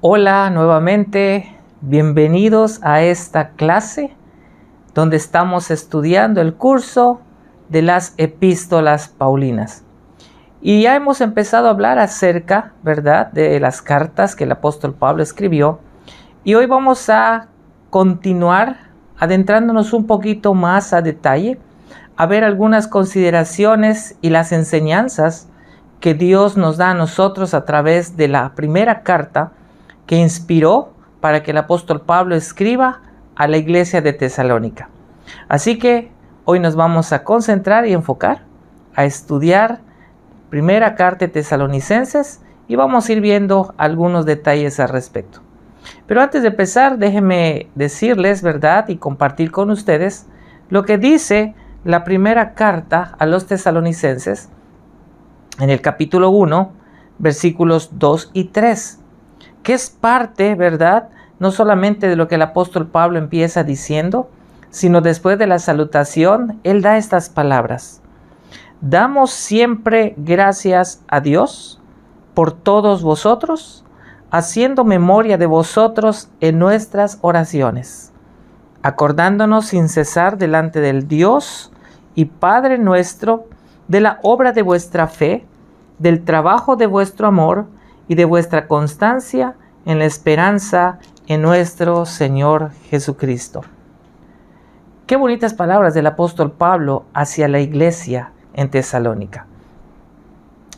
Hola nuevamente, bienvenidos a esta clase donde estamos estudiando el curso de las epístolas paulinas. Y ya hemos empezado a hablar acerca, ¿verdad?, de las cartas que el apóstol Pablo escribió. Y hoy vamos a continuar adentrándonos un poquito más a detalle, a ver algunas consideraciones y las enseñanzas que Dios nos da a nosotros a través de la primera carta que inspiró para que el apóstol Pablo escriba a la iglesia de Tesalónica. Así que hoy nos vamos a concentrar y enfocar a estudiar primera carta de Tesalonicenses y vamos a ir viendo algunos detalles al respecto. Pero antes de empezar, déjenme decirles, ¿verdad?, y compartir con ustedes lo que dice la primera carta a los tesalonicenses en el capítulo 1, versículos 2 y 3. Que es parte, ¿verdad?, no solamente de lo que el apóstol Pablo empieza diciendo, sino después de la salutación, él da estas palabras. Damos siempre gracias a Dios por todos vosotros, haciendo memoria de vosotros en nuestras oraciones, acordándonos sin cesar delante del Dios y Padre nuestro, de la obra de vuestra fe, del trabajo de vuestro amor, y de vuestra constancia en la esperanza en nuestro Señor Jesucristo. Qué bonitas palabras del apóstol Pablo hacia la iglesia en Tesalónica.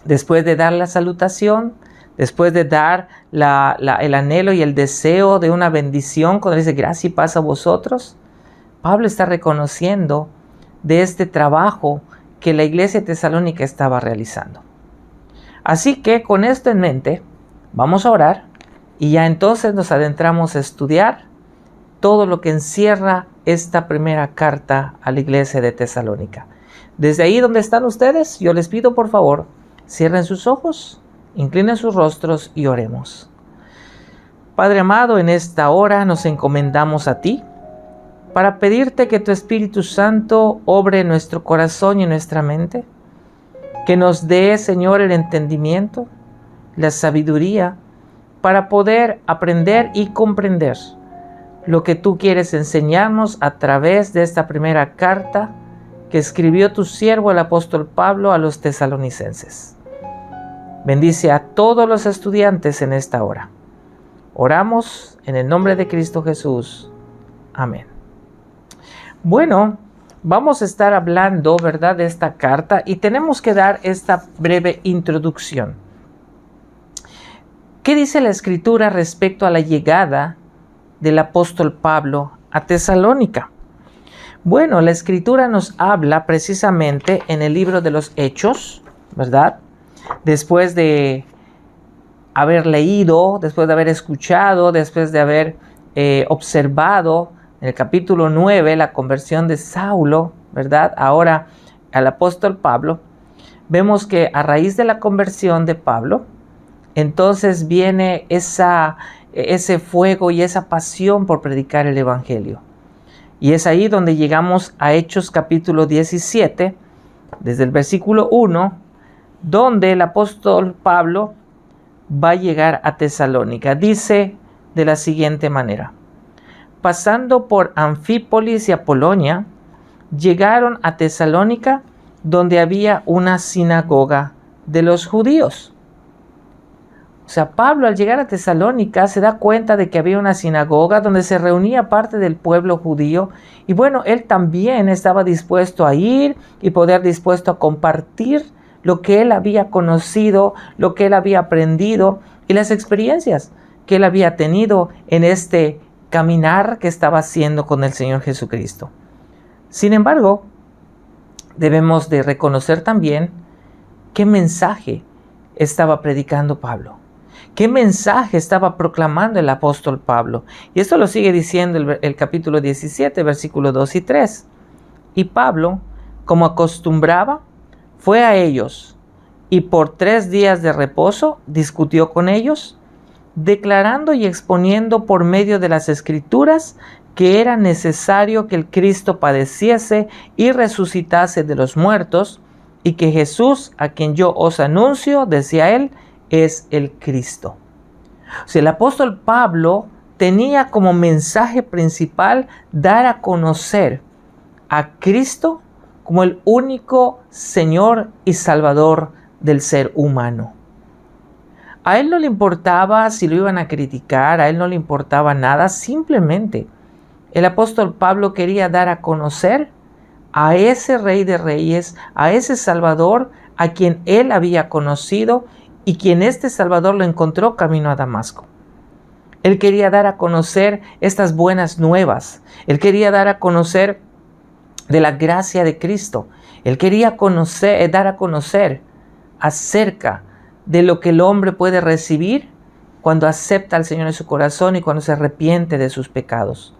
Después de dar la salutación, después de dar el anhelo y el deseo de una bendición, cuando dice gracia y paz a vosotros, Pablo está reconociendo de este trabajo que la iglesia de Tesalónica estaba realizando. Así que con esto en mente, vamos a orar y ya entonces nos adentramos a estudiar todo lo que encierra esta primera carta a la iglesia de Tesalónica. Desde ahí donde están ustedes, yo les pido por favor, cierren sus ojos, inclinen sus rostros y oremos. Padre amado, en esta hora nos encomendamos a ti para pedirte que tu Espíritu Santo obre en nuestro corazón y en nuestra mente, que nos dé, Señor, el entendimiento, la sabiduría, para poder aprender y comprender lo que tú quieres enseñarnos a través de esta primera carta que escribió tu siervo el apóstol Pablo a los tesalonicenses. Bendice a todos los estudiantes en esta hora. Oramos en el nombre de Cristo Jesús. Amén. Bueno, vamos a estar hablando, ¿verdad?, de esta carta y tenemos que dar esta breve introducción. ¿Qué dice la Escritura respecto a la llegada del apóstol Pablo a Tesalónica? Bueno, la Escritura nos habla precisamente en el libro de los Hechos, ¿verdad? Después de haber leído, después de haber escuchado, después de haber observado en el capítulo 9 la conversión de Saulo, ¿verdad?, ahora al apóstol Pablo, vemos que a raíz de la conversión de Pablo, entonces viene ese fuego y esa pasión por predicar el Evangelio. Y es ahí donde llegamos a Hechos capítulo 17, desde el versículo 1, donde el apóstol Pablo va a llegar a Tesalónica. Dice de la siguiente manera: pasando por Anfípolis y Apolonia, llegaron a Tesalónica, donde había una sinagoga de los judíos. O sea, Pablo al llegar a Tesalónica se da cuenta de que había una sinagoga donde se reunía parte del pueblo judío. Y bueno, él también estaba dispuesto a ir y dispuesto a compartir lo que él había conocido, lo que él había aprendido y las experiencias que él había tenido en este caminar que estaba haciendo con el Señor Jesucristo. Sin embargo, debemos de reconocer también qué mensaje estaba predicando Pablo. ¿Qué mensaje estaba proclamando el apóstol Pablo? Y esto lo sigue diciendo el capítulo 17, versículos 2 y 3. Y Pablo, como acostumbraba, fue a ellos y por 3 días de reposo discutió con ellos, declarando y exponiendo por medio de las Escrituras que era necesario que el Cristo padeciese y resucitase de los muertos, y que Jesús, a quien yo os anuncio, decía él, es el Cristo. O sea, el apóstol Pablo tenía como mensaje principal dar a conocer a Cristo como el único Señor y Salvador del ser humano. A él no le importaba si lo iban a criticar, a él no le importaba nada, simplemente el apóstol Pablo quería dar a conocer a ese Rey de Reyes, a ese Salvador a quien él había conocido y quien este Salvador lo encontró camino a Damasco. Él quería dar a conocer estas buenas nuevas. Él quería dar a conocer de la gracia de Cristo. Él quería dar a conocer acerca de lo que el hombre puede recibir cuando acepta al Señor en su corazón y cuando se arrepiente de sus pecados.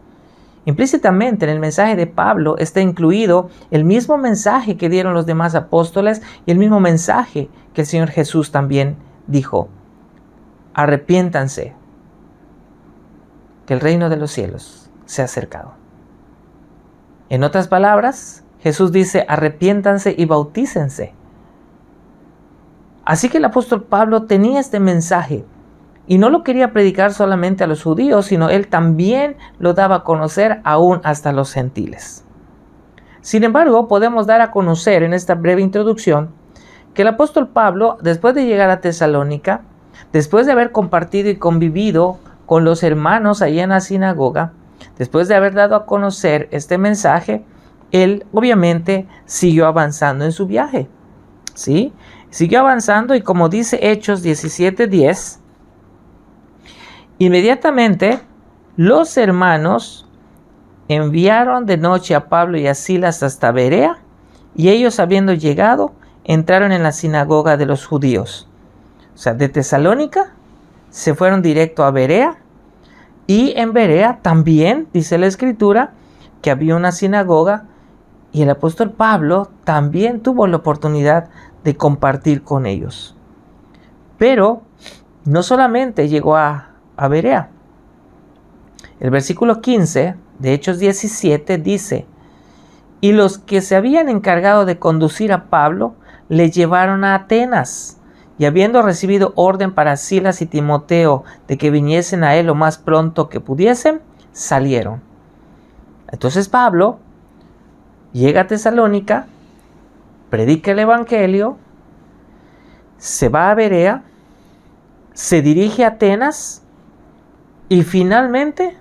Implícitamente en el mensaje de Pablo está incluido el mismo mensaje que dieron los demás apóstoles y el mismo mensaje que el Señor Jesús también dijo: arrepiéntanse, que el reino de los cielos se ha acercado. En otras palabras, Jesús dice: arrepiéntanse y bautícense. Así que el apóstol Pablo tenía este mensaje y no lo quería predicar solamente a los judíos, sino él también lo daba a conocer aún hasta los gentiles. Sin embargo, podemos dar a conocer en esta breve introducción que el apóstol Pablo, después de llegar a Tesalónica, después de haber compartido y convivido con los hermanos allí en la sinagoga, después de haber dado a conocer este mensaje, él obviamente siguió avanzando en su viaje. ¿Sí? Siguió avanzando y como dice Hechos 17:10, inmediatamente los hermanos enviaron de noche a Pablo y a Silas hasta Berea, y ellos, habiendo llegado, entraron en la sinagoga de los judíos. O sea, de Tesalónica se fueron directo a Berea, y en Berea también dice la Escritura que había una sinagoga, y el apóstol Pablo también tuvo la oportunidad de compartir con ellos. Pero no solamente llegó a Berea. El versículo 15 de Hechos 17 dice: y los que se habían encargado de conducir a Pablo le llevaron a Atenas, y habiendo recibido orden para Silas y Timoteo de que viniesen a él lo más pronto que pudiesen, salieron. Entonces Pablo llega a Tesalónica, predica el evangelio, se va a Berea, se dirige a Atenas y finalmente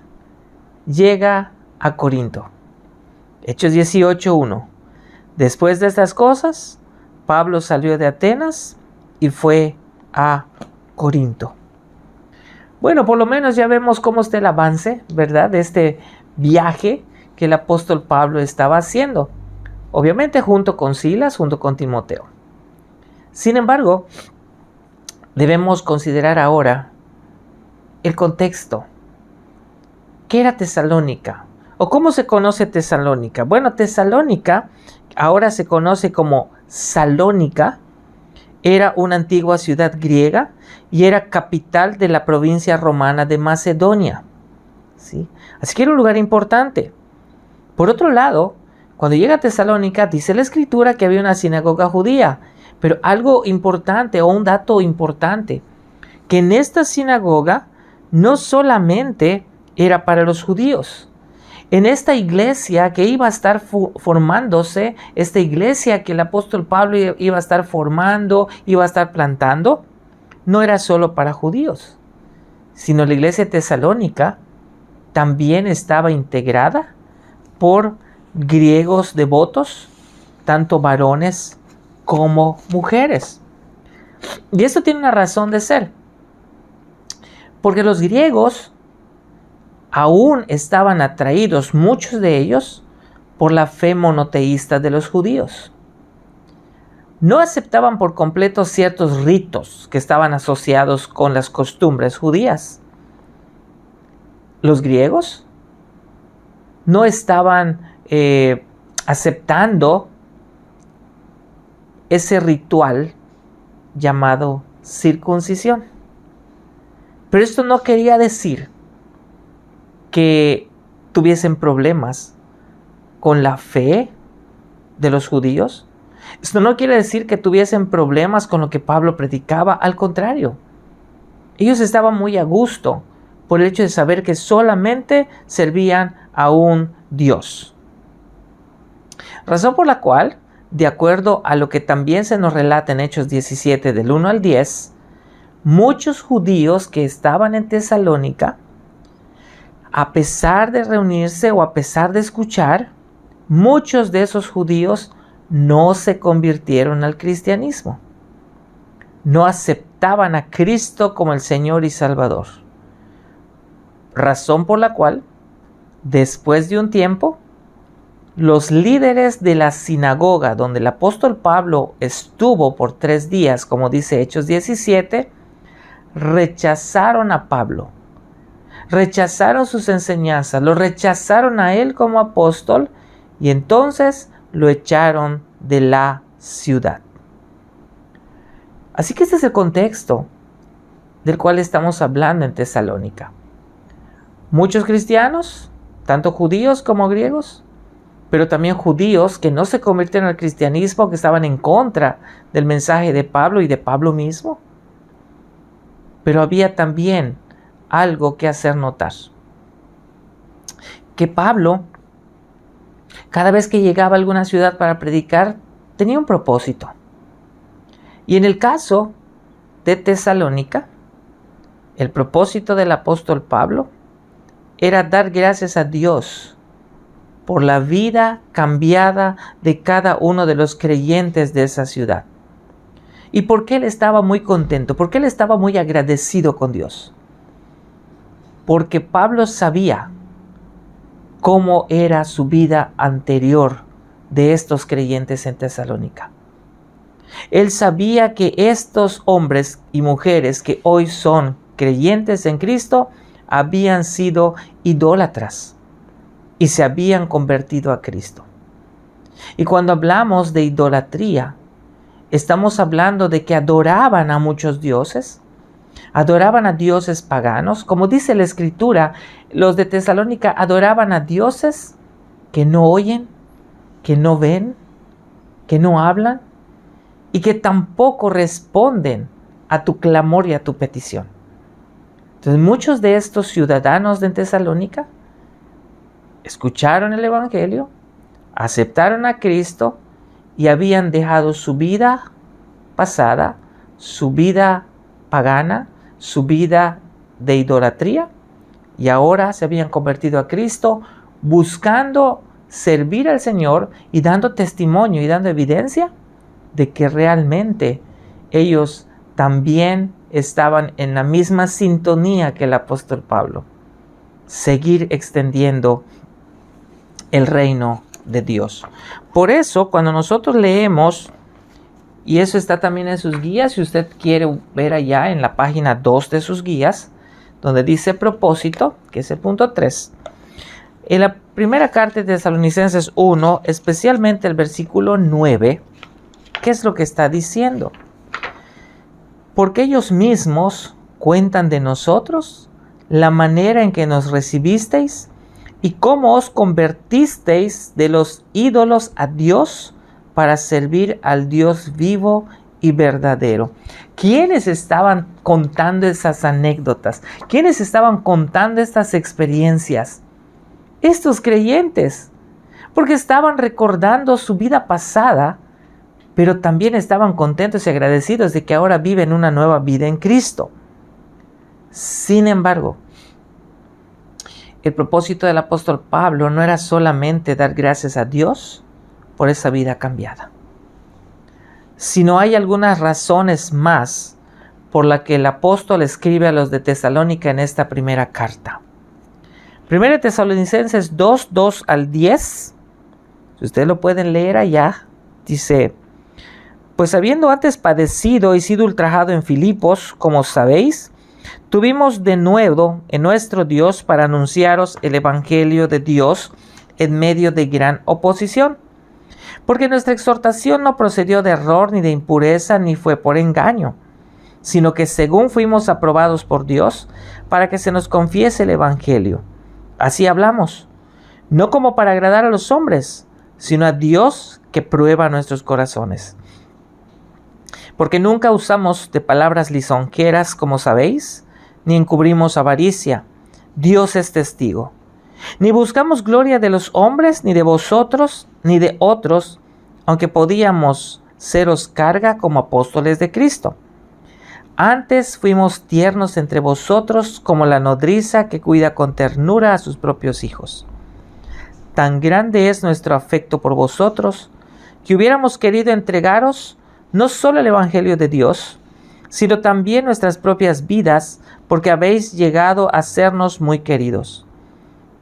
llega a Corinto. Hechos 18:1. Después de estas cosas, Pablo salió de Atenas y fue a Corinto. Bueno, por lo menos ya vemos cómo está el avance, ¿verdad?, de este viaje que el apóstol Pablo estaba haciendo. Obviamente junto con Silas, junto con Timoteo. Sin embargo, debemos considerar ahora el contexto. ¿Qué era Tesalónica? ¿O cómo se conoce Tesalónica? Bueno, Tesalónica, ahora se conoce como Salónica, era una antigua ciudad griega y era capital de la provincia romana de Macedonia. ¿Sí? Así que era un lugar importante. Por otro lado, cuando llega a Tesalónica, dice la Escritura que había una sinagoga judía. Pero algo importante, o un dato importante, que en esta sinagoga no solamente era para los judíos. En esta iglesia que iba a estar formándose, esta iglesia que el apóstol Pablo iba a estar formando, iba a estar plantando, no era solo para judíos, sino la iglesia de Tesalónica también estaba integrada por griegos devotos, tanto varones como mujeres. Y esto tiene una razón de ser, porque los griegos aún estaban atraídos, muchos de ellos, por la fe monoteísta de los judíos. No aceptaban por completo ciertos ritos que estaban asociados con las costumbres judías. Los griegos no estaban aceptando ese ritual llamado circuncisión. Pero esto no quería decir que tuviesen problemas con la fe de los judíos. Esto no quiere decir que tuviesen problemas con lo que Pablo predicaba. Al contrario, ellos estaban muy a gusto por el hecho de saber que solamente servían a un Dios. Razón por la cual, de acuerdo a lo que también se nos relata en Hechos 17 del 1 al 10, muchos judíos que estaban en Tesalónica, a pesar de reunirse o a pesar de escuchar, muchos de esos judíos no se convirtieron al cristianismo. No aceptaban a Cristo como el Señor y Salvador. Razón por la cual, después de un tiempo, los líderes de la sinagoga donde el apóstol Pablo estuvo por 3 días, como dice Hechos 17, rechazaron a Pablo. Rechazaron sus enseñanzas, lo rechazaron a él como apóstol y entonces lo echaron de la ciudad. Así que este es el contexto del cual estamos hablando en Tesalónica. Muchos cristianos, tanto judíos como griegos, pero también judíos que no se convirtieron al cristianismo, que estaban en contra del mensaje de Pablo y de Pablo mismo. Pero había también algo que hacer notar. Que Pablo, cada vez que llegaba a alguna ciudad para predicar, tenía un propósito. Y en el caso de Tesalónica, el propósito del apóstol Pablo era dar gracias a Dios por la vida cambiada de cada uno de los creyentes de esa ciudad. ¿Y por qué él estaba muy contento? ¿Por qué él estaba muy agradecido con Dios? Porque Pablo sabía cómo era su vida anterior de estos creyentes en Tesalónica. Él sabía que estos hombres y mujeres que hoy son creyentes en Cristo habían sido idólatras y se habían convertido a Cristo. Y cuando hablamos de idolatría, estamos hablando de que adoraban a muchos dioses, adoraban a dioses paganos. Como dice la Escritura, los de Tesalónica adoraban a dioses que no oyen, que no ven, que no hablan y que tampoco responden a tu clamor y a tu petición. Entonces muchos de estos ciudadanos de Tesalónica escucharon el Evangelio, aceptaron a Cristo y habían dejado su vida pasada, su vida pagana, su vida de idolatría, y ahora se habían convertido a Cristo buscando servir al Señor y dando testimonio y dando evidencia de que realmente ellos también estaban en la misma sintonía que el apóstol Pablo. Seguir extendiendo el reino de Dios. Por eso, cuando nosotros leemos, y eso está también en sus guías, si usted quiere ver allá en la página 2 de sus guías, donde dice propósito, que es el punto 3. En la primera carta de Tesalonicenses 1, especialmente el versículo 9, ¿qué es lo que está diciendo? Porque ellos mismos cuentan de nosotros la manera en que nos recibisteis y cómo os convertisteis de los ídolos a Dios para servir al Dios vivo y verdadero. ¿Quiénes estaban contando esas anécdotas? ¿Quiénes estaban contando estas experiencias? Estos creyentes, porque estaban recordando su vida pasada, pero también estaban contentos y agradecidos de que ahora viven una nueva vida en Cristo. Sin embargo, el propósito del apóstol Pablo no era solamente dar gracias a Dios por esa vida cambiada, sino hay algunas razones más por las que el apóstol escribe a los de Tesalónica en esta primera carta. 1 Tesalonicenses 2, 2 al 10, si ustedes lo pueden leer allá, dice: pues habiendo antes padecido y sido ultrajado en Filipos, como sabéis, tuvimos de nuevo en nuestro Dios para anunciaros el Evangelio de Dios en medio de gran oposición. Porque nuestra exhortación no procedió de error ni de impureza, ni fue por engaño. sino que según fuimos aprobados por Dios, para que se nos confiese el Evangelio. Así hablamos, no como para agradar a los hombres, sino a Dios que prueba nuestros corazones. Porque nunca usamos de palabras lisonjeras, como sabéis, ni encubrimos avaricia. Dios es testigo. Ni buscamos gloria de los hombres, ni de vosotros, ni de otros, aunque podíamos seros carga como apóstoles de Cristo. Antes fuimos tiernos entre vosotros como la nodriza que cuida con ternura a sus propios hijos. Tan grande es nuestro afecto por vosotros, que hubiéramos querido entregaros no solo el Evangelio de Dios, sino también nuestras propias vidas, porque habéis llegado a sernos muy queridos.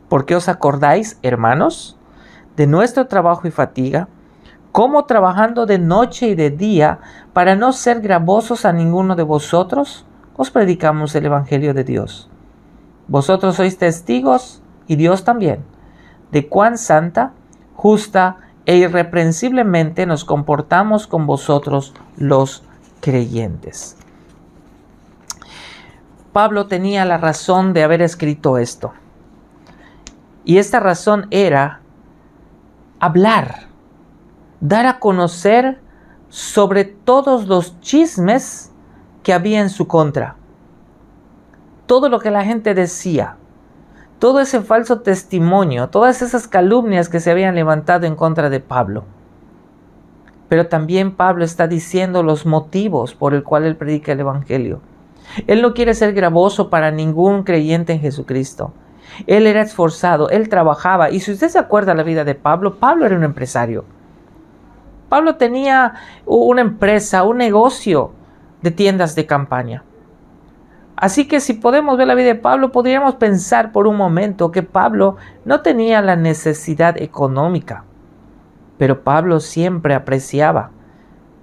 ¿Por qué os acordáis, hermanos, de nuestro trabajo y fatiga, cómo trabajando de noche y de día, para no ser gravosos a ninguno de vosotros, os predicamos el Evangelio de Dios? Vosotros sois testigos, y Dios también, de cuán santa, justa e irreprensiblemente nos comportamos con vosotros los creyentes. Pablo tenía la razón de haber escrito esto. Y esta razón era hablar, dar a conocer sobre todos los chismes que había en su contra. Todo lo que la gente decía, todo ese falso testimonio, todas esas calumnias que se habían levantado en contra de Pablo. Pero también Pablo está diciendo los motivos por el cual él predica el Evangelio. Él no quiere ser gravoso para ningún creyente en Jesucristo. Él era esforzado, él trabajaba. Y si usted se acuerda de la vida de Pablo, Pablo era un empresario. Pablo tenía una empresa, un negocio de tiendas de campaña. Así que si podemos ver la vida de Pablo, podríamos pensar por un momento que Pablo no tenía la necesidad económica. Pero Pablo siempre apreciaba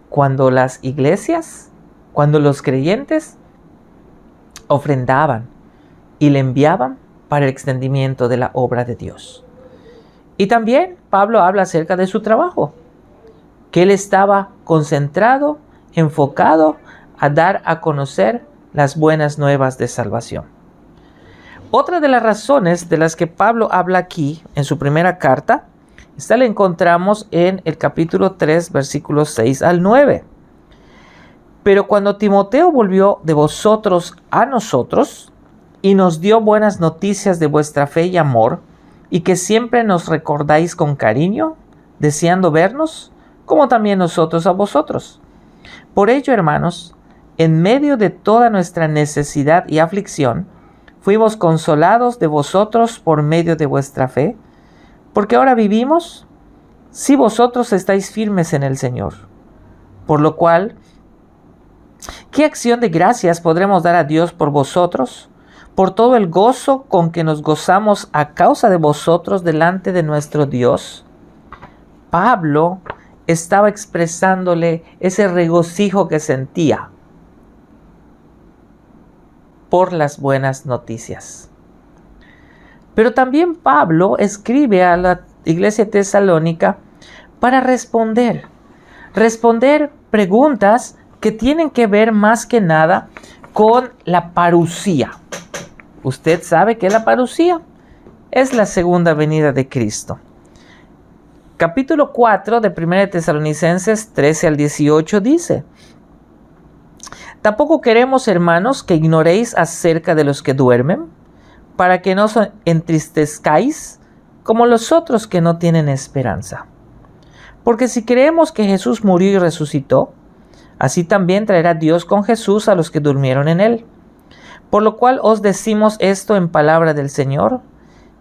cuando las iglesias, cuando los creyentes ofrendaban y le enviaban para el extendimiento de la obra de Dios. Y también Pablo habla acerca de su trabajo, que él estaba concentrado, enfocado a dar a conocer las buenas nuevas de salvación. Otra de las razones de las que Pablo habla aquí en su primera carta, esta la encontramos en el capítulo 3, versículos 6 al 9. Pero cuando Timoteo volvió de vosotros a nosotros y nos dio buenas noticias de vuestra fe y amor, y que siempre nos recordáis con cariño, deseando vernos, como también nosotros a vosotros. Por ello, hermanos, en medio de toda nuestra necesidad y aflicción, fuimos consolados de vosotros por medio de vuestra fe, porque ahora vivimos si vosotros estáis firmes en el Señor. Por lo cual, ¿qué acción de gracias podremos dar a Dios por vosotros, por todo el gozo con que nos gozamos a causa de vosotros delante de nuestro Dios? Pablo estaba expresándole ese regocijo que sentía por las buenas noticias. Pero también Pablo escribe a la iglesia tesalónica para responder preguntas que tienen que ver más que nada con la parusía. ¿Usted sabe qué es la parusía? Es la segunda venida de Cristo. Capítulo 4 de 1 Tesalonicenses 13 al 18 dice: Tampoco queremos, hermanos, que ignoréis acerca de los que duermen, para que no os entristezcáis como los otros que no tienen esperanza. Porque si creemos que Jesús murió y resucitó, así también traerá Dios con Jesús a los que durmieron en él. Por lo cual os decimos esto en palabra del Señor,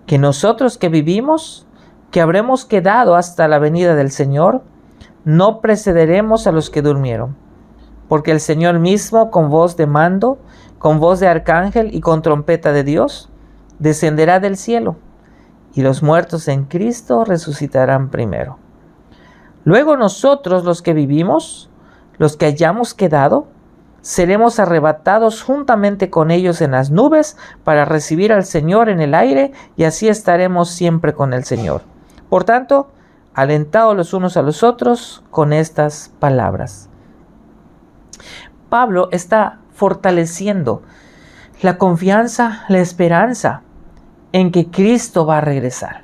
que nosotros que vivimos, que habremos quedado hasta la venida del Señor, no precederemos a los que durmieron. Porque el Señor mismo, con voz de mando, con voz de arcángel y con trompeta de Dios, descenderá del cielo, y los muertos en Cristo resucitarán primero. Luego nosotros, los que vivimos, los que hayamos quedado, seremos arrebatados juntamente con ellos en las nubes para recibir al Señor en el aire, y así estaremos siempre con el Señor. Por tanto, alentaos los unos a los otros con estas palabras. Pablo está fortaleciendo la confianza, la esperanza en que Cristo va a regresar.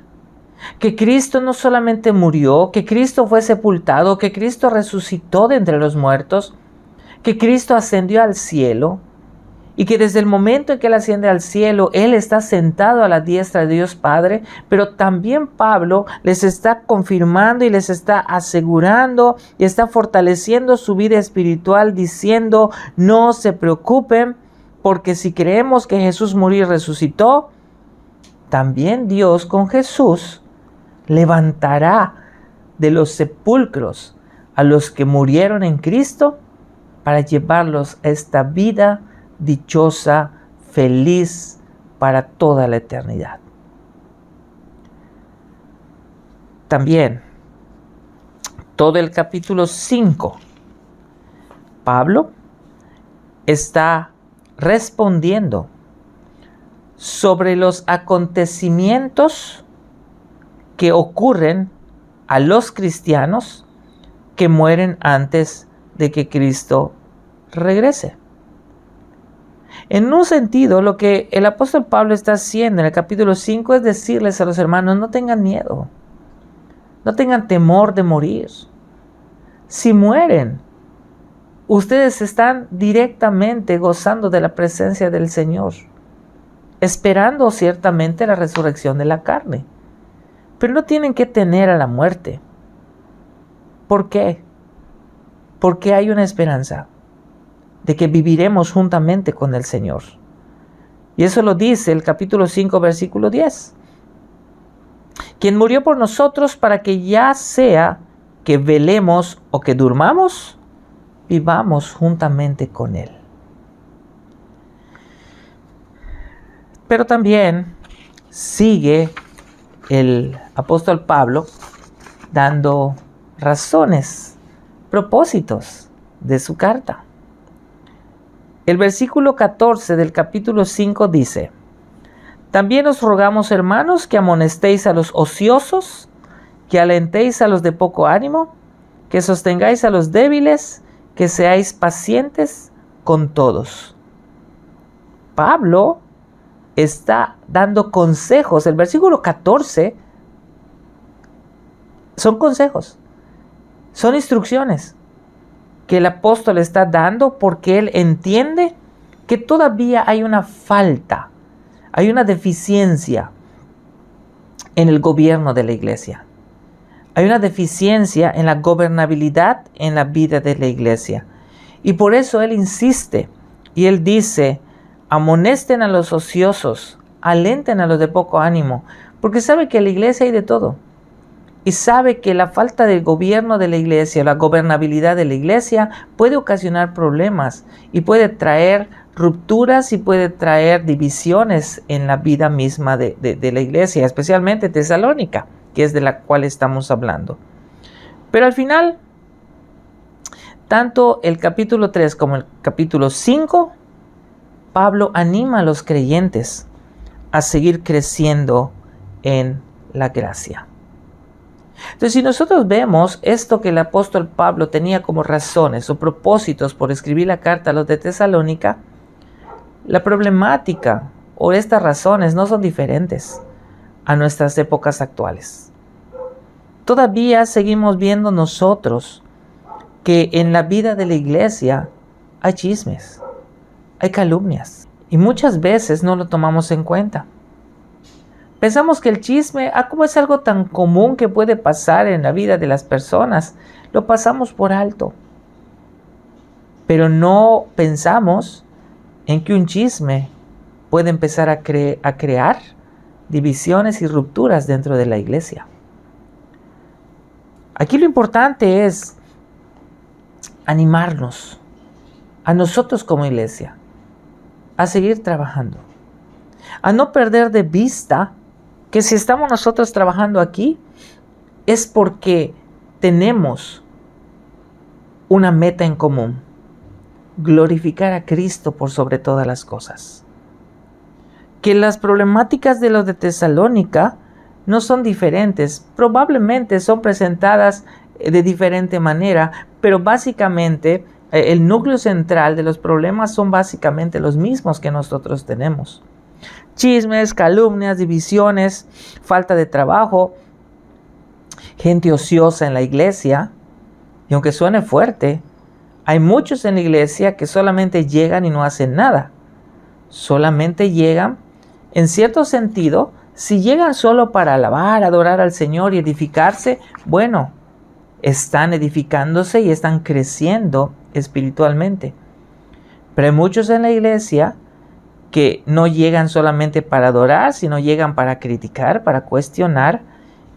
Que Cristo no solamente murió, que Cristo fue sepultado, que Cristo resucitó de entre los muertos, que Cristo ascendió al cielo y que desde el momento en que Él asciende al cielo, Él está sentado a la diestra de Dios Padre, pero también Pablo les está confirmando y les está asegurando y está fortaleciendo su vida espiritual diciendo, no se preocupen, porque si creemos que Jesús murió y resucitó, también Dios con Jesús levantará de los sepulcros a los que murieron en Cristo para llevarlos a esta vida dichosa, feliz para toda la eternidad. También, todo el capítulo 5, Pablo está respondiendo sobre los acontecimientos que ocurren a los cristianos que mueren antes de que Cristo regrese. En un sentido, lo que el apóstol Pablo está haciendo en el capítulo 5 es decirles a los hermanos, no tengan miedo, no tengan temor de morir. Si mueren, ustedes están directamente gozando de la presencia del Señor, esperando ciertamente la resurrección de la carne. Pero no tienen que temer a la muerte. ¿Por qué? Porque hay una esperanza de que viviremos juntamente con el Señor. Y eso lo dice el capítulo 5, versículo 10. Quien murió por nosotros para que ya sea que velemos o que durmamos, vivamos juntamente con Él. Pero también sigue el apóstol Pablo dando razones, propósitos de su carta. El versículo 14 del capítulo 5 dice, también os rogamos, hermanos, que amonestéis a los ociosos, que alentéis a los de poco ánimo, que sostengáis a los débiles, que seáis pacientes con todos. Pablo está dando consejos. El versículo 14 son consejos, son instrucciones que el apóstol está dando porque él entiende que todavía hay una falta, hay una deficiencia en el gobierno de la iglesia. Hay una deficiencia en la gobernabilidad en la vida de la iglesia. Y por eso él insiste y él dice, amonesten a los ociosos, alenten a los de poco ánimo, porque sabe que en la iglesia hay de todo. Y sabe que la falta del gobierno de la iglesia, la gobernabilidad de la iglesia puede ocasionar problemas y puede traer rupturas y puede traer divisiones en la vida misma de la iglesia, especialmente Tesalónica, que es de la cual estamos hablando. Pero al final, tanto el capítulo 3 como el capítulo 5, Pablo anima a los creyentes a seguir creciendo en la gracia. Entonces, si nosotros vemos esto que el apóstol Pablo tenía como razones o propósitos por escribir la carta a los de Tesalónica, la problemática o estas razones no son diferentes a nuestras épocas actuales. Todavía seguimos viendo nosotros que en la vida de la iglesia hay chismes, hay calumnias y muchas veces no lo tomamos en cuenta. Pensamos que el chisme, como es algo tan común que puede pasar en la vida de las personas, lo pasamos por alto. Pero no pensamos en que un chisme puede empezar a crear divisiones y rupturas dentro de la iglesia. Aquí lo importante es animarnos a nosotros como iglesia a seguir trabajando, a no perder de vista que si estamos nosotros trabajando aquí es porque tenemos una meta en común: glorificar a Cristo por sobre todas las cosas. Que las problemáticas de los de Tesalónica no son diferentes, probablemente son presentadas de diferente manera, pero básicamente el núcleo central de los problemas son básicamente los mismos que nosotros tenemos. Chismes, calumnias, divisiones, falta de trabajo, gente ociosa en la iglesia. Y aunque suene fuerte, hay muchos en la iglesia que solamente llegan y no hacen nada. Solamente llegan, en cierto sentido, si llegan solo para alabar, adorar al Señor y edificarse, bueno, están edificándose y están creciendo espiritualmente. Pero hay muchos en la iglesia que no llegan solamente para adorar, sino llegan para criticar, para cuestionar,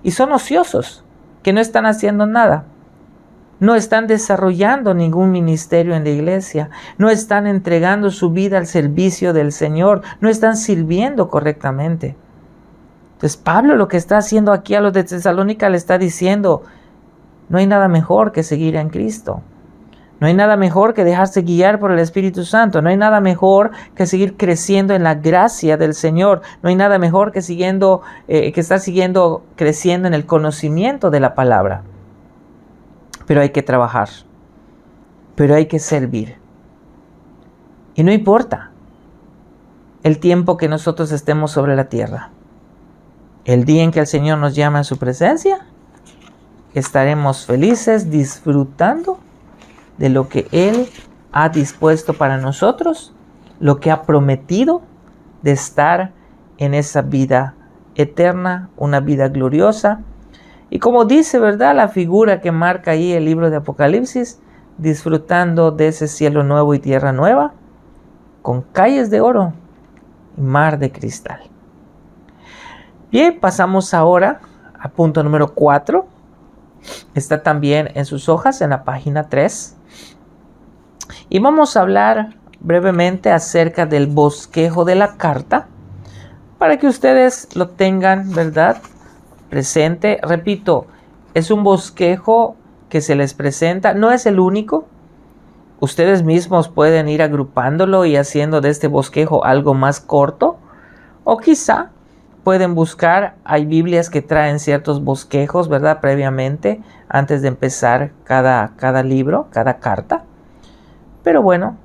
y son ociosos, que no están haciendo nada. No están desarrollando ningún ministerio en la iglesia, no están entregando su vida al servicio del Señor, no están sirviendo correctamente. Entonces Pablo lo que está haciendo aquí a los de Tesalónica le está diciendo, no hay nada mejor que seguir en Cristo. No hay nada mejor que dejarse guiar por el Espíritu Santo. No hay nada mejor que seguir creciendo en la gracia del Señor. No hay nada mejor que estar creciendo en el conocimiento de la palabra. Pero hay que trabajar. Pero hay que servir. Y no importa el tiempo que nosotros estemos sobre la tierra. El día en que el Señor nos llama a su presencia, estaremos felices disfrutando de lo que Él ha dispuesto para nosotros, lo que ha prometido de estar en esa vida eterna, una vida gloriosa. Y como dice, ¿verdad?, la figura que marca ahí el libro de Apocalipsis, disfrutando de ese cielo nuevo y tierra nueva, con calles de oro y mar de cristal. Bien, pasamos ahora a punto número 4. Está también en sus hojas, en la página 3. Y vamos a hablar brevemente acerca del bosquejo de la carta, para que ustedes lo tengan, ¿verdad?, presente. Repito, es un bosquejo que se les presenta, no es el único. Ustedes mismos pueden ir agrupándolo y haciendo de este bosquejo algo más corto, o quizá pueden buscar, hay Biblias que traen ciertos bosquejos, ¿verdad?, previamente, antes de empezar cada libro, cada carta. Pero bueno,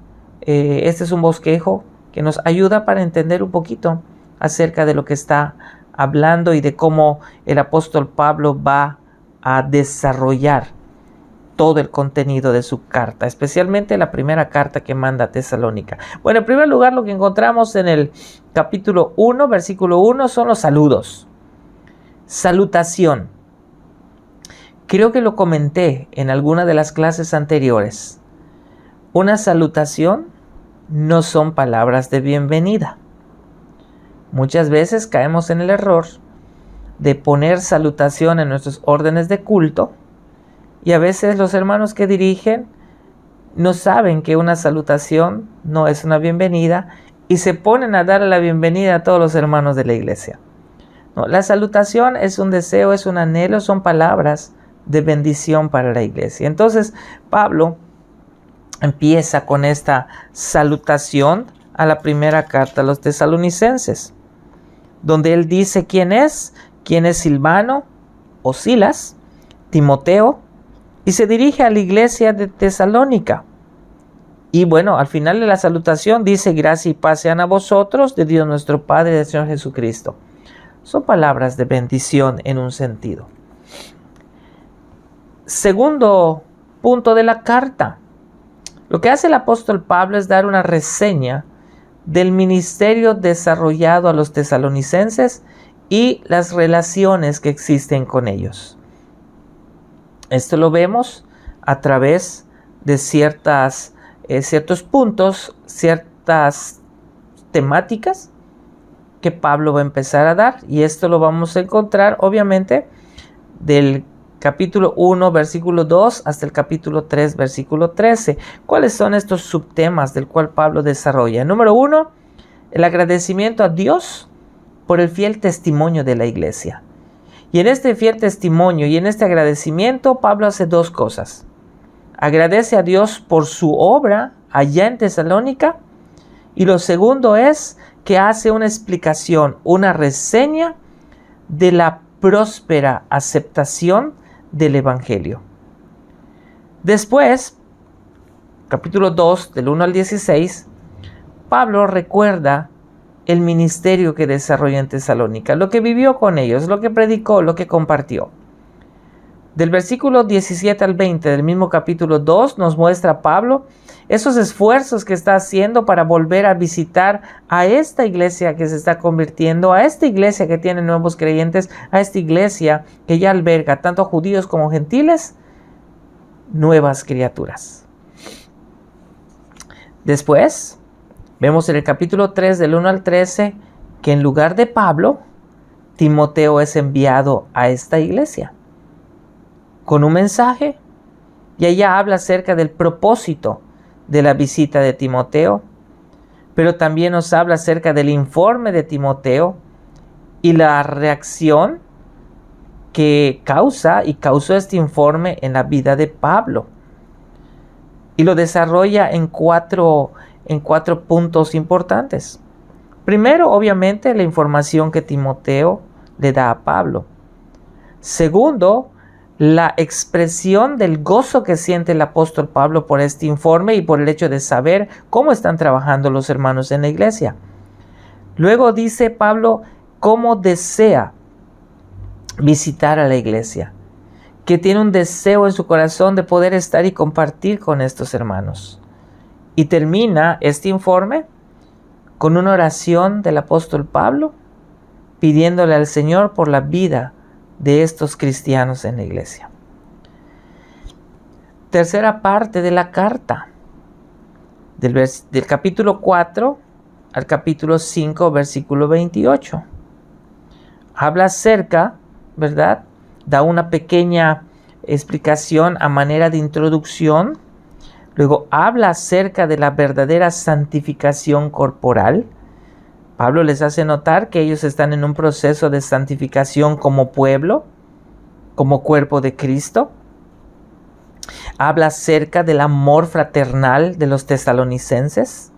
este es un bosquejo que nos ayuda para entender un poquito acerca de lo que está hablando y de cómo el apóstol Pablo va a desarrollar todo el contenido de su carta, especialmente la primera carta que manda a Tesalónica. Bueno, en primer lugar, lo que encontramos en el capítulo 1, versículo 1, son los saludos. Salutación. Creo que lo comenté en alguna de las clases anteriores. Una salutación no son palabras de bienvenida. Muchas veces caemos en el error de poner salutación en nuestros órdenes de culto, y a veces los hermanos que dirigen no saben que una salutación no es una bienvenida y se ponen a dar la bienvenida a todos los hermanos de la iglesia. No, la salutación es un deseo, es un anhelo, son palabras de bendición para la iglesia. Entonces Pablo empieza con esta salutación a la primera carta a los tesalonicenses, donde él dice quién es Silvano o Silas, Timoteo, y se dirige a la iglesia de Tesalónica. Y bueno, al final de la salutación dice: gracia y paz sean a vosotros, de Dios nuestro Padre y del Señor Jesucristo. Son palabras de bendición en un sentido. Segundo punto de la carta. Lo que hace el apóstol Pablo es dar una reseña del ministerio desarrollado a los tesalonicenses y las relaciones que existen con ellos. Esto lo vemos a través de ciertos puntos, ciertas temáticas que Pablo va a empezar a dar, y esto lo vamos a encontrar obviamente del capítulo 1, versículo 2 hasta el capítulo 3, versículo 13. ¿Cuáles son estos subtemas del cual Pablo desarrolla? Número 1, el agradecimiento a Dios por el fiel testimonio de la iglesia. Y en este fiel testimonio y en este agradecimiento, Pablo hace dos cosas. Agradece a Dios por su obra allá en Tesalónica, y lo segundo es que hace una explicación, una reseña de la próspera aceptación del Evangelio. Después, capítulo 2, del 1 al 16, Pablo recuerda el ministerio que desarrolló en Tesalónica, lo que vivió con ellos, lo que predicó, lo que compartió. Del versículo 17 al 20 del mismo capítulo 2 nos muestra Pablo esos esfuerzos que está haciendo para volver a visitar a esta iglesia que se está convirtiendo, a esta iglesia que tiene nuevos creyentes, a esta iglesia que ya alberga tanto judíos como gentiles, nuevas criaturas. Después, vemos en el capítulo 3 del 1 al 13 que en lugar de Pablo, Timoteo es enviado a esta iglesia con un mensaje, y ella habla acerca del propósito de la visita de Timoteo, pero también nos habla acerca del informe de Timoteo y la reacción que causó este informe en la vida de Pablo. Y lo desarrolla en cuatro puntos importantes. Primero, obviamente, la información que Timoteo le da a Pablo. Segundo, la expresión del gozo que siente el apóstol Pablo por este informe y por el hecho de saber cómo están trabajando los hermanos en la iglesia. Luego dice Pablo cómo desea visitar a la iglesia, que tiene un deseo en su corazón de poder estar y compartir con estos hermanos. Y termina este informe con una oración del apóstol Pablo pidiéndole al Señor por la vida de estos cristianos en la iglesia. Tercera parte de la carta, del capítulo 4 al capítulo 5, versículo 28. Habla acerca, ¿verdad? Da una pequeña explicación a manera de introducción. Luego habla acerca de la verdadera santificación corporal. Pablo les hace notar que ellos están en un proceso de santificación como pueblo, como cuerpo de Cristo. Habla acerca del amor fraternal de los tesalonicenses.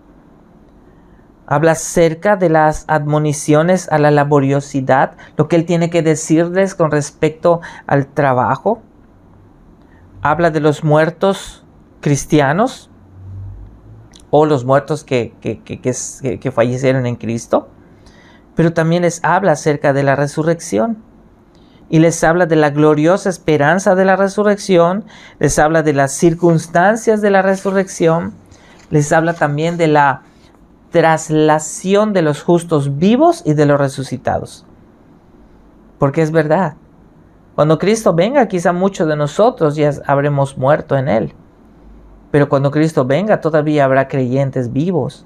Habla acerca de las admoniciones a la laboriosidad, lo que él tiene que decirles con respecto al trabajo. Habla de los muertos cristianos, o los muertos que fallecieron en Cristo, pero también les habla acerca de la resurrección, y les habla de la gloriosa esperanza de la resurrección, les habla de las circunstancias de la resurrección, les habla también de la traslación de los justos vivos y de los resucitados. Porque es verdad, cuando Cristo venga, quizá muchos de nosotros ya habremos muerto en Él. Pero cuando Cristo venga, todavía habrá creyentes vivos.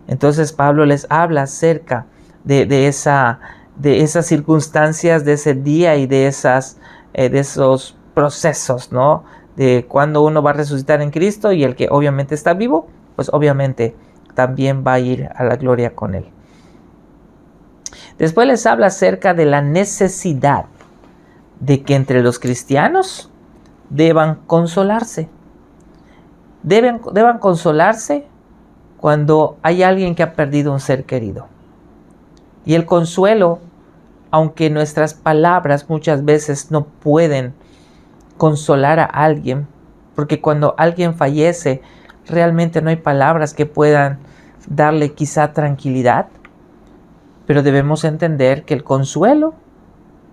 Entonces Pablo les habla acerca de esas circunstancias, de ese día y de esos procesos, ¿no? De cuando uno va a resucitar en Cristo, y el que obviamente está vivo, pues obviamente también va a ir a la gloria con Él. Después les habla acerca de la necesidad de que entre los cristianos deban consolarse. Deban consolarse cuando hay alguien que ha perdido un ser querido. Y el consuelo, aunque nuestras palabras muchas veces no pueden consolar a alguien, porque cuando alguien fallece, realmente no hay palabras que puedan darle quizá tranquilidad, pero debemos entender que el consuelo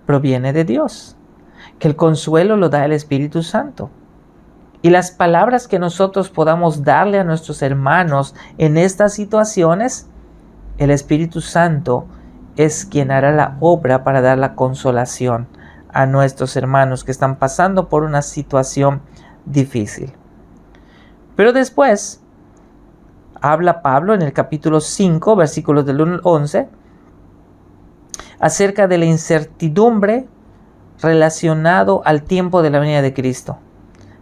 proviene de Dios, que el consuelo lo da el Espíritu Santo. Y las palabras que nosotros podamos darle a nuestros hermanos en estas situaciones, el Espíritu Santo es quien hará la obra para dar la consolación a nuestros hermanos que están pasando por una situación difícil. Pero después habla Pablo en el capítulo 5, versículos del 1 al 11, acerca de la incertidumbre relacionado al tiempo de la venida de Cristo.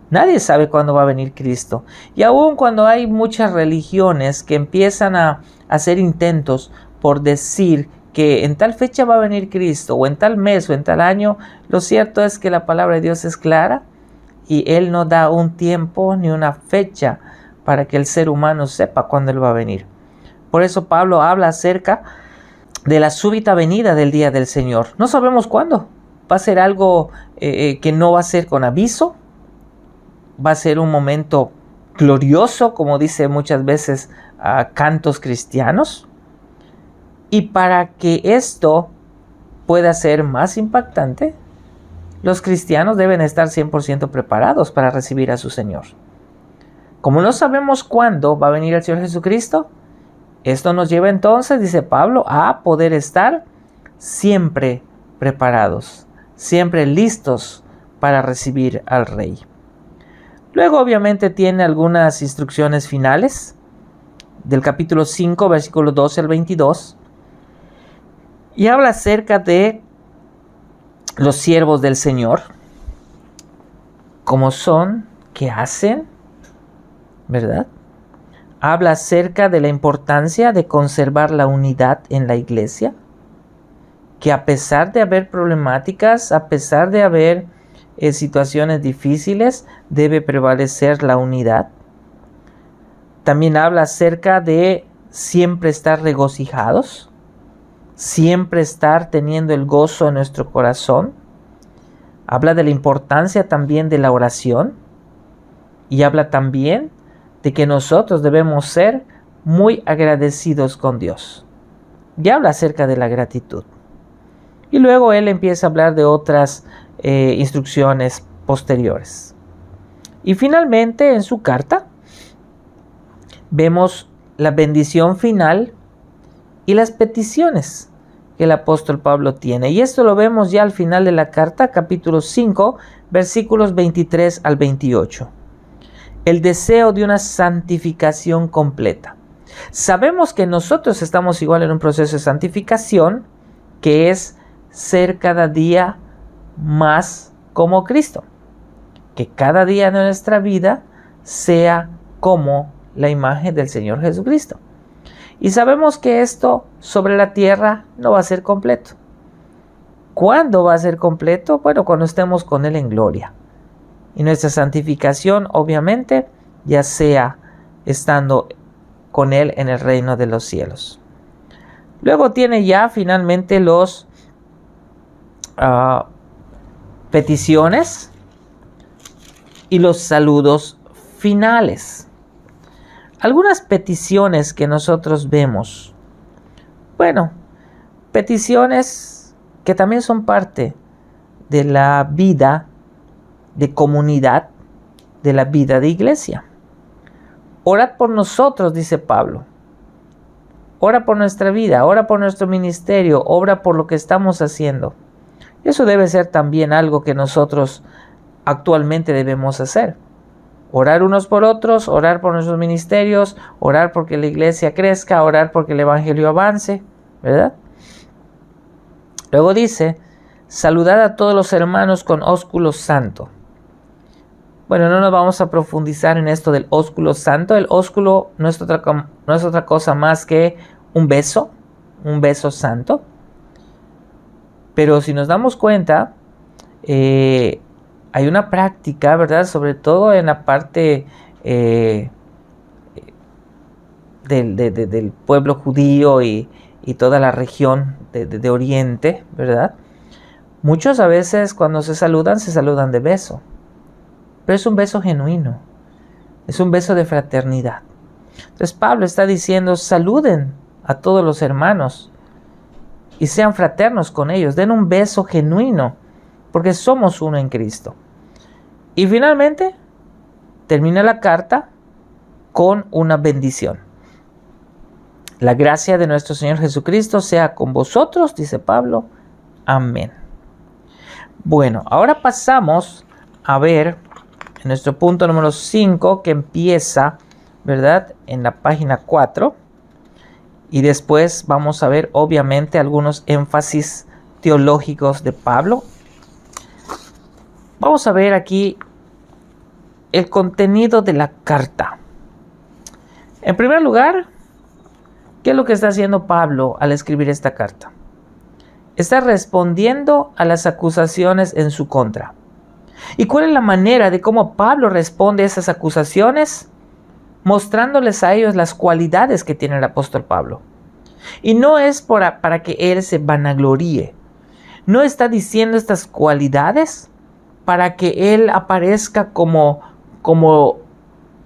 Nadie sabe cuándo va a venir Cristo. Y aun cuando hay muchas religiones que empiezan a hacer intentos por decir que en tal fecha va a venir Cristo, o en tal mes, o en tal año, lo cierto es que la palabra de Dios es clara y Él no da un tiempo ni una fecha para que el ser humano sepa cuándo Él va a venir. Por eso Pablo habla acerca de la súbita venida del día del Señor. No sabemos cuándo. Va a ser algo que no va a ser con aviso. Va a ser un momento glorioso, como dice muchas veces cantos cristianos. Y para que esto pueda ser más impactante, los cristianos deben estar 100% preparados para recibir a su Señor. Como no sabemos cuándo va a venir el Señor Jesucristo, esto nos lleva entonces, dice Pablo, a poder estar siempre preparados, siempre listos para recibir al Rey. Luego obviamente tiene algunas instrucciones finales del capítulo 5, versículos 12 al 22, y habla acerca de los siervos del Señor, cómo son, qué hacen, ¿verdad? Habla acerca de la importancia de conservar la unidad en la iglesia, que a pesar de haber problemáticas, a pesar de haber situaciones difíciles, debe prevalecer la unidad. También habla acerca de siempre estar regocijados, siempre estar teniendo el gozo en nuestro corazón. Habla de la importancia también de la oración y habla también de que nosotros debemos ser muy agradecidos con Dios. Y habla acerca de la gratitud. Y luego él empieza a hablar de otras instrucciones posteriores. Y finalmente en su carta vemos la bendición final y las peticiones que el apóstol Pablo tiene. Y esto lo vemos ya al final de la carta, capítulo 5, versículos 23 al 28. El deseo de una santificación completa. Sabemos que nosotros estamos igual en un proceso de santificación, que es ser cada día más como Cristo. Que cada día de nuestra vida sea como la imagen del Señor Jesucristo. Y sabemos que esto sobre la tierra no va a ser completo. ¿Cuándo va a ser completo? Bueno, cuando estemos con Él en gloria. Y nuestra santificación, obviamente, ya sea estando con Él en el reino de los cielos. Luego tiene ya finalmente los peticiones y los saludos finales. Algunas peticiones que nosotros vemos. Bueno, peticiones que también son parte de la vida de comunidad, de la vida de iglesia. Orad por nosotros, dice Pablo. Ora por nuestra vida, ora por nuestro ministerio, ora por lo que estamos haciendo. Eso debe ser también algo que nosotros actualmente debemos hacer. Orar unos por otros, orar por nuestros ministerios, orar porque la iglesia crezca, orar porque el evangelio avance, ¿verdad? Luego dice, saludad a todos los hermanos con ósculo santo. Bueno, no nos vamos a profundizar en esto del ósculo santo. El ósculo no es otra cosa más que un beso santo. Pero si nos damos cuenta, hay una práctica, ¿verdad? Sobre todo en la parte del pueblo judío y toda la región de Oriente, ¿verdad? Muchos a veces cuando se saludan de beso. Pero es un beso genuino. Es un beso de fraternidad. Entonces Pablo está diciendo, saluden a todos los hermanos y sean fraternos con ellos. Den un beso genuino, porque somos uno en Cristo. Y finalmente, termina la carta con una bendición. La gracia de nuestro Señor Jesucristo sea con vosotros, dice Pablo. Amén. Bueno, ahora pasamos a ver en nuestro punto número 5, que empieza, ¿verdad?, en la página 4. Y después vamos a ver, obviamente, algunos énfasis teológicos de Pablo. Vamos a ver aquí el contenido de la carta. En primer lugar, ¿qué es lo que está haciendo Pablo al escribir esta carta? Está respondiendo a las acusaciones en su contra. ¿Y cuál es la manera de cómo Pablo responde a esas acusaciones? Mostrándoles a ellos las cualidades que tiene el apóstol Pablo. Y no es para que él se vanagloríe. No está diciendo estas cualidades para que él aparezca como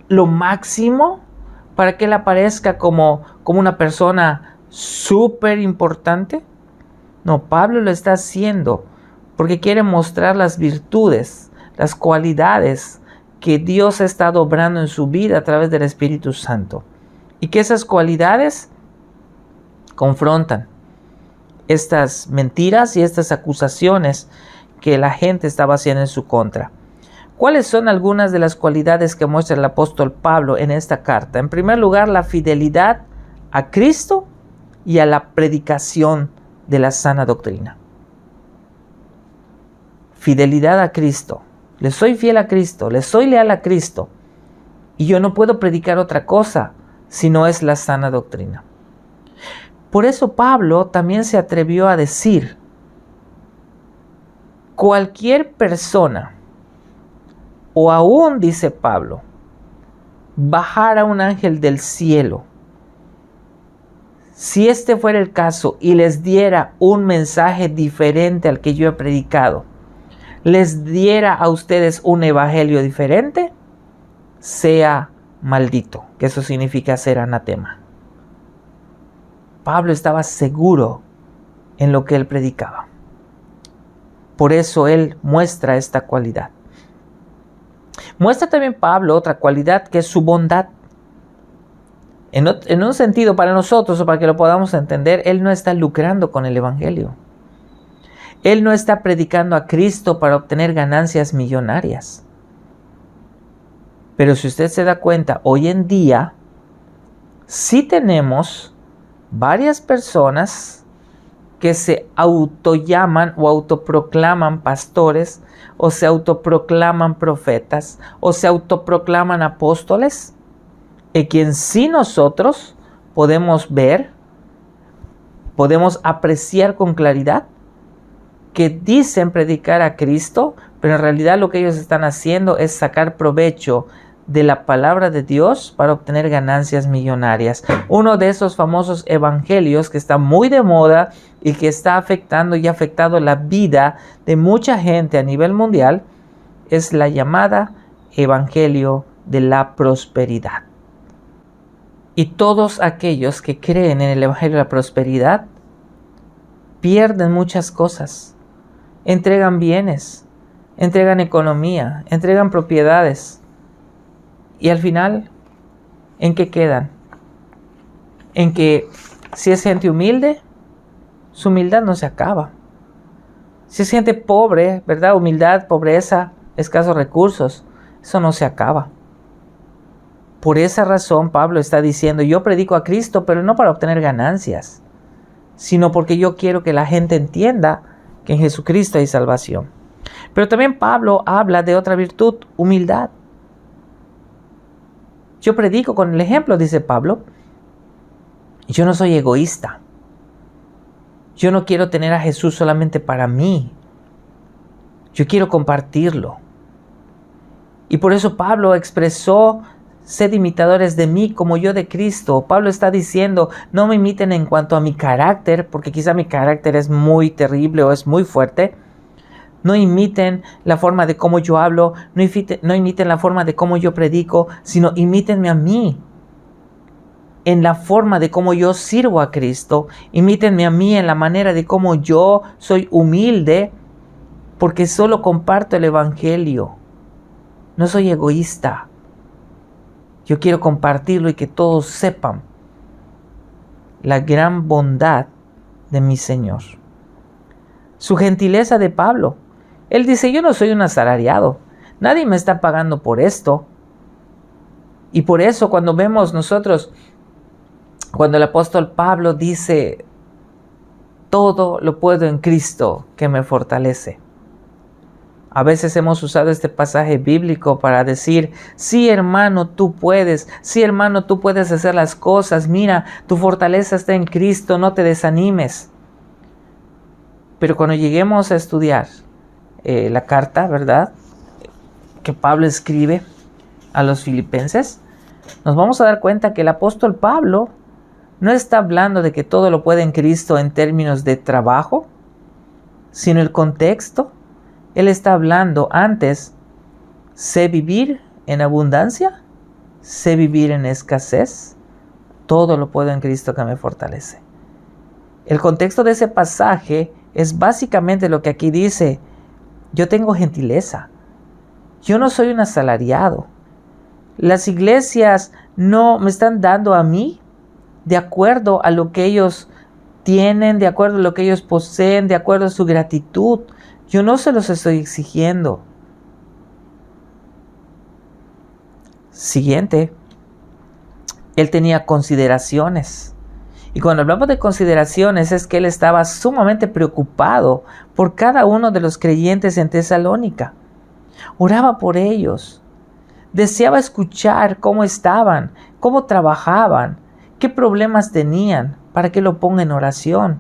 lo máximo para que él aparezca como una persona súper importante? No, Pablo lo está haciendo porque quiere mostrar las virtudes, las cualidades que Dios ha estado obrando en su vida a través del Espíritu Santo. Y que esas cualidades confrontan estas mentiras y estas acusaciones que la gente estaba haciendo en su contra. ¿Cuáles son algunas de las cualidades que muestra el apóstol Pablo en esta carta? En primer lugar, la fidelidad a Cristo y a la predicación de la sana doctrina. Fidelidad a Cristo. Le soy fiel a Cristo, le soy leal a Cristo. Y yo no puedo predicar otra cosa si no es la sana doctrina. Por eso Pablo también se atrevió a decir: cualquier persona, o aún, dice Pablo, bajara un ángel del cielo, si este fuera el caso y les diera un mensaje diferente al que yo he predicado, les diera a ustedes un evangelio diferente, sea maldito, que eso significa ser anatema. Pablo estaba seguro en lo que él predicaba. Por eso él muestra esta cualidad. Muestra también Pablo otra cualidad, que es su bondad. En un sentido, para nosotros, o para que lo podamos entender, él no está lucrando con el evangelio. Él no está predicando a Cristo para obtener ganancias millonarias. Pero si usted se da cuenta, hoy en día sí tenemos varias personas que se autollaman o autoproclaman pastores, o se autoproclaman profetas, o se autoproclaman apóstoles, y quien sí nosotros podemos ver, podemos apreciar con claridad, que dicen predicar a Cristo, pero en realidad lo que ellos están haciendo es sacar provecho de la palabra de Dios para obtener ganancias millonarias. Uno de esos famosos evangelios que está muy de moda y que está afectando y ha afectado la vida de mucha gente a nivel mundial es la llamada evangelio de la prosperidad. Y todos aquellos que creen en el evangelio de la prosperidad pierden muchas cosas. Entregan bienes, entregan economía, entregan propiedades. Y al final, ¿en qué quedan? En que si es gente humilde, su humildad no se acaba. Si es gente pobre, ¿verdad? Humildad, pobreza, escasos recursos, eso no se acaba. Por esa razón Pablo está diciendo: yo predico a Cristo, pero no para obtener ganancias, sino porque yo quiero que la gente entienda que en Jesucristo hay salvación. Pero también Pablo habla de otra virtud: humildad. Yo predico con el ejemplo, dice Pablo. Yo no soy egoísta. Yo no quiero tener a Jesús solamente para mí. Yo quiero compartirlo. Y por eso Pablo expresó: sed imitadores de mí como yo de Cristo. Pablo está diciendo: no me imiten en cuanto a mi carácter, porque quizá mi carácter es muy terrible o es muy fuerte. No imiten la forma de cómo yo hablo, no imiten la forma de cómo yo predico, sino imítenme a mí en la forma de cómo yo sirvo a Cristo. Imítenme a mí en la manera de cómo yo soy humilde, porque solo comparto el evangelio. No soy egoísta. Yo quiero compartirlo y que todos sepan la gran bondad de mi Señor. Su gentileza de Pablo. Él dice: yo no soy un asalariado. Nadie me está pagando por esto. Y por eso cuando vemos nosotros, cuando el apóstol Pablo dice: todo lo puedo en Cristo que me fortalece. A veces hemos usado este pasaje bíblico para decir: sí, hermano, tú puedes. Sí, hermano, tú puedes hacer las cosas. Mira, tu fortaleza está en Cristo, no te desanimes. Pero cuando lleguemos a estudiar la carta, ¿verdad?, que Pablo escribe a los filipenses, nos vamos a dar cuenta que el apóstol Pablo no está hablando de que todo lo puede en Cristo en términos de trabajo, sino el contexto. Él está hablando antes: sé vivir en abundancia, sé vivir en escasez, todo lo puedo en Cristo que me fortalece. El contexto de ese pasaje es básicamente lo que aquí dice: yo tengo gentileza, yo no soy un asalariado. Las iglesias no me están dando a mí de acuerdo a lo que ellos tienen, de acuerdo a lo que ellos poseen, de acuerdo a su gratitud. Yo no se los estoy exigiendo. Siguiente, él tenía consideraciones. Y cuando hablamos de consideraciones es que él estaba sumamente preocupado por cada uno de los creyentes en Tesalónica. Oraba por ellos. Deseaba escuchar cómo estaban, cómo trabajaban, qué problemas tenían, para que lo ponga en oración.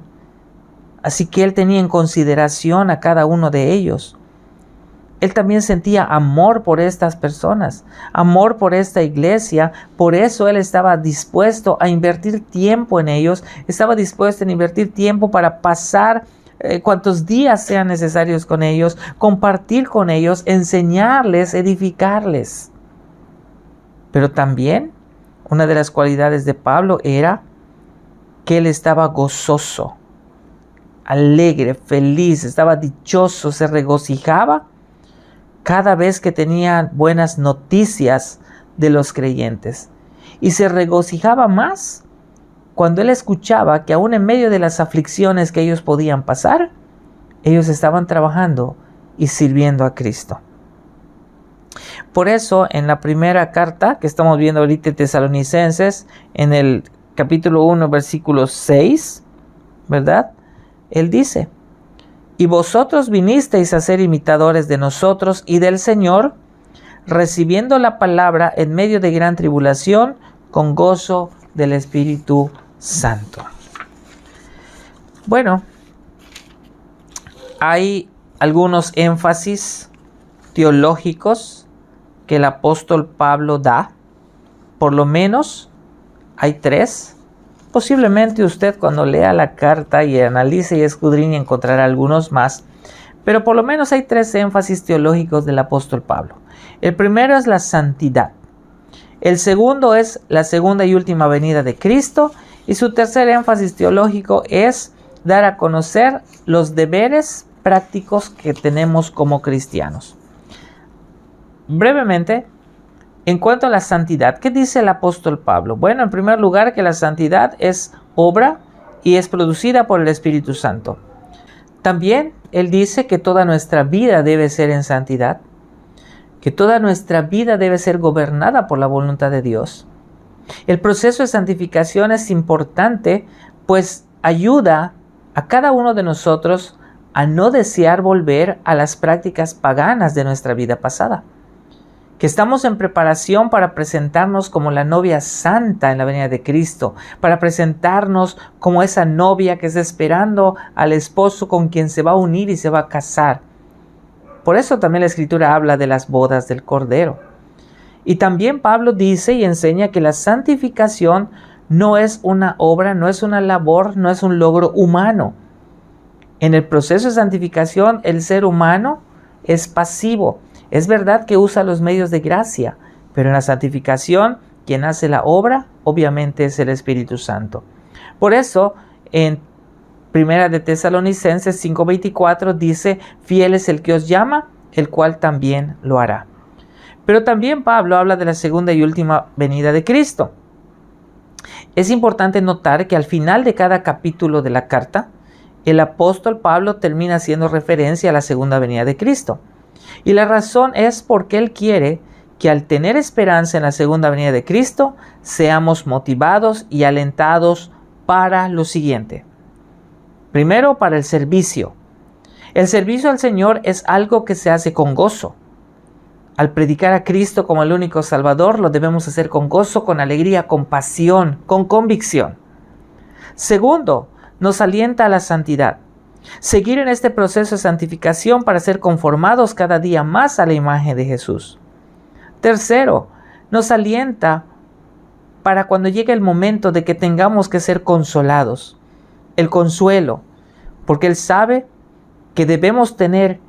Así que él tenía en consideración a cada uno de ellos. Él también sentía amor por estas personas, amor por esta iglesia. Por eso él estaba dispuesto a invertir tiempo en ellos, estaba dispuesto a invertir tiempo para pasar cuantos días sean necesarios con ellos, compartir con ellos, enseñarles, edificarles. Pero también una de las cualidades de Pablo era que él estaba gozoso, alegre, feliz, estaba dichoso, se regocijaba cada vez que tenía buenas noticias de los creyentes. Y se regocijaba más cuando él escuchaba que aún en medio de las aflicciones que ellos podían pasar, ellos estaban trabajando y sirviendo a Cristo. Por eso, en la primera carta que estamos viendo ahorita en Tesalonicenses, en el capítulo 1, versículo 6, ¿verdad? Él dice: y vosotros vinisteis a ser imitadores de nosotros y del Señor, recibiendo la palabra en medio de gran tribulación, con gozo del Espíritu Santo. Bueno, hay algunos énfasis teológicos que el apóstol Pablo da. Por lo menos hay 3. Posiblemente usted, cuando lea la carta y analice y escudriñe, encontrará algunos más. Pero por lo menos hay 3 énfasis teológicos del apóstol Pablo. El primero es la santidad. El segundo es la segunda y última venida de Cristo. Y su tercer énfasis teológico es dar a conocer los deberes prácticos que tenemos como cristianos. Brevemente, en cuanto a la santidad, ¿qué dice el apóstol Pablo? Bueno, en primer lugar, que la santidad es obra y es producida por el Espíritu Santo. También él dice que toda nuestra vida debe ser en santidad, que toda nuestra vida debe ser gobernada por la voluntad de Dios. El proceso de santificación es importante, pues ayuda a cada uno de nosotros a no desear volver a las prácticas paganas de nuestra vida pasada. Que estamos en preparación para presentarnos como la novia santa en la venida de Cristo, para presentarnos como esa novia que está esperando al esposo con quien se va a unir y se va a casar. Por eso también la Escritura habla de las bodas del Cordero. Y también Pablo dice y enseña que la santificación no es una obra, no es una labor, no es un logro humano. En el proceso de santificación, el ser humano es pasivo. Es verdad que usa los medios de gracia, pero en la santificación, quien hace la obra, obviamente es el Espíritu Santo. Por eso, en 1 de Tesalonicenses 5:24 dice: fiel es el que os llama, el cual también lo hará. Pero también Pablo habla de la segunda y última venida de Cristo. Es importante notar que al final de cada capítulo de la carta, el apóstol Pablo termina haciendo referencia a la segunda venida de Cristo. Y la razón es porque él quiere que al tener esperanza en la segunda venida de Cristo, seamos motivados y alentados para lo siguiente. Primero, para el servicio. El servicio al Señor es algo que se hace con gozo. Al predicar a Cristo como el único Salvador, lo debemos hacer con gozo, con alegría, con pasión, con convicción. Segundo, nos alienta a la santidad. Seguir en este proceso de santificación para ser conformados cada día más a la imagen de Jesús. Tercero, nos alienta para cuando llegue el momento de que tengamos que ser consolados. El consuelo, porque Él sabe que debemos tener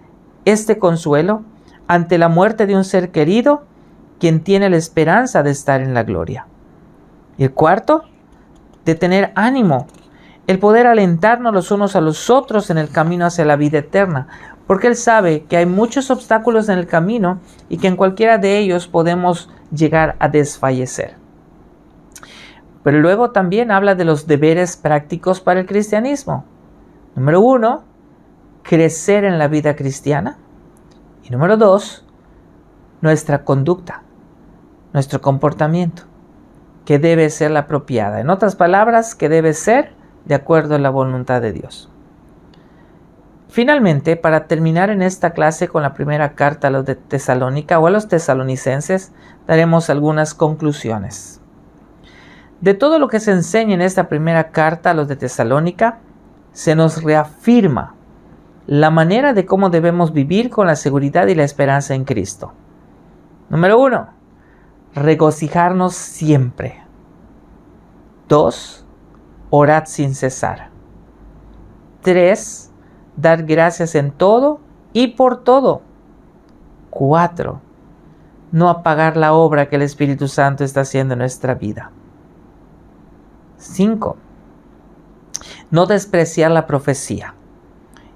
este consuelo ante la muerte de un ser querido quien tiene la esperanza de estar en la gloria. Y el cuarto, de tener ánimo, el poder alentarnos los unos a los otros en el camino hacia la vida eterna, porque Él sabe que hay muchos obstáculos en el camino y que en cualquiera de ellos podemos llegar a desfallecer. Pero luego también habla de los deberes prácticos para el cristianismo. Número 1, crecer en la vida cristiana. Y número 2, nuestra conducta, nuestro comportamiento, que debe ser la apropiada. En otras palabras, que debe ser de acuerdo a la voluntad de Dios. Finalmente, para terminar en esta clase con la primera carta a los de Tesalónica o a los tesalonicenses, daremos algunas conclusiones. De todo lo que se enseña en esta primera carta a los de Tesalónica, se nos reafirma la manera de cómo debemos vivir con la seguridad y la esperanza en Cristo. Número 1, regocijarnos siempre. 2, orad sin cesar. 3, dar gracias en todo y por todo. 4, no apagar la obra que el Espíritu Santo está haciendo en nuestra vida. 5, no despreciar la profecía.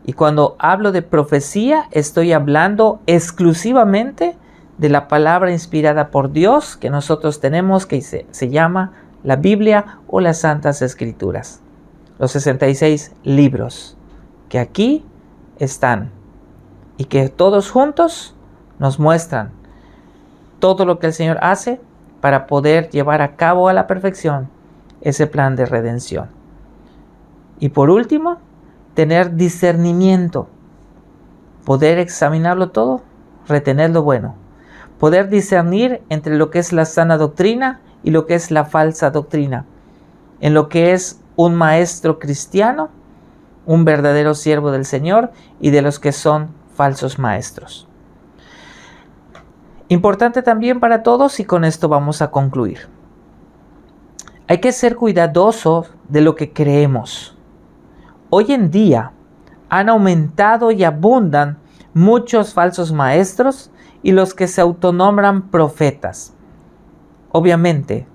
Y cuando hablo de profecía, estoy hablando exclusivamente de la palabra inspirada por Dios que nosotros tenemos, que se llama la Biblia o las Santas Escrituras. Los 66 libros que aquí están y que todos juntos nos muestran todo lo que el Señor hace para poder llevar a cabo a la perfección ese plan de redención. Y por último, tener discernimiento, poder examinarlo todo, retener lo bueno, poder discernir entre lo que es la sana doctrina y lo que es la falsa doctrina, en lo que es un maestro cristiano, un verdadero siervo del Señor y de los que son falsos maestros. Importante también para todos, y con esto vamos a concluir. Hay que ser cuidadosos de lo que creemos. Hoy en día han aumentado y abundan muchos falsos maestros y los que se autonombran profetas. Obviamente,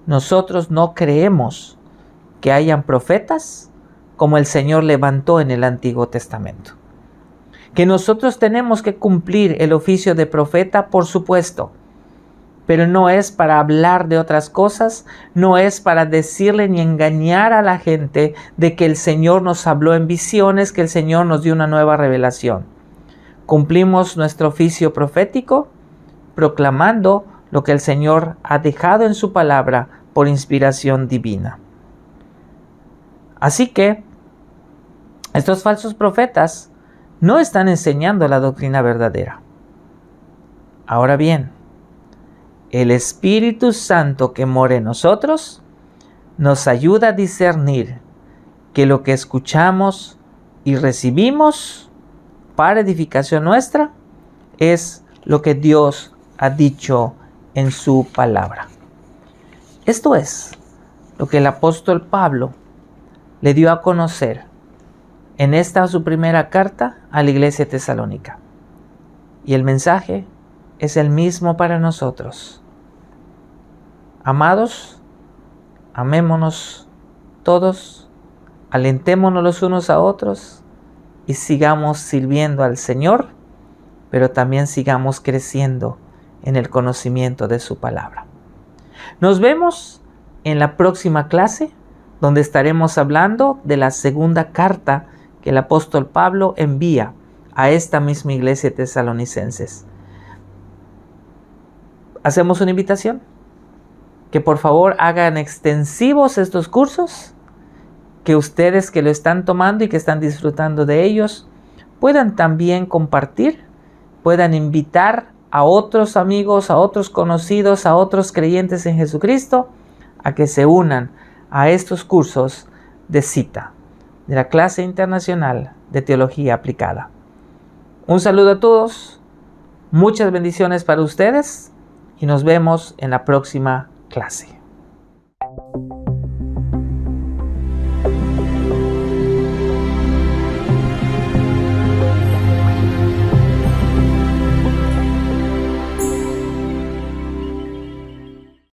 nosotros no creemos que hayan profetas como el Señor levantó en el Antiguo Testamento. Que nosotros tenemos que cumplir el oficio de profeta, por supuesto, pero no es para hablar de otras cosas, no es para decirle ni engañar a la gente de que el Señor nos habló en visiones, que el Señor nos dio una nueva revelación. Cumplimos nuestro oficio profético proclamando lo que el Señor ha dejado en su palabra por inspiración divina. Así que estos falsos profetas no están enseñando la doctrina verdadera. Ahora bien, el Espíritu Santo que mora en nosotros nos ayuda a discernir que lo que escuchamos y recibimos para edificación nuestra es lo que Dios ha dicho en su palabra. Esto es lo que el apóstol Pablo le dio a conocer en esta su primera carta a la iglesia tesalónica. Y el mensaje es el mismo para nosotros. Amados, amémonos todos, alentémonos los unos a otros y sigamos sirviendo al Señor, pero también sigamos creciendo en el conocimiento de su palabra. Nos vemos en la próxima clase, donde estaremos hablando de la segunda carta que el apóstol Pablo envía a esta misma iglesia de tesalonicenses. Hacemos una invitación, que por favor hagan extensivos estos cursos, que ustedes que lo están tomando y que están disfrutando de ellos, puedan también compartir, puedan invitar a otros amigos, a otros conocidos, a otros creyentes en Jesucristo, a que se unan a estos cursos de cita, de la clase internacional de teología aplicada. Un saludo a todos, muchas bendiciones para ustedes y nos vemos en la próxima clase.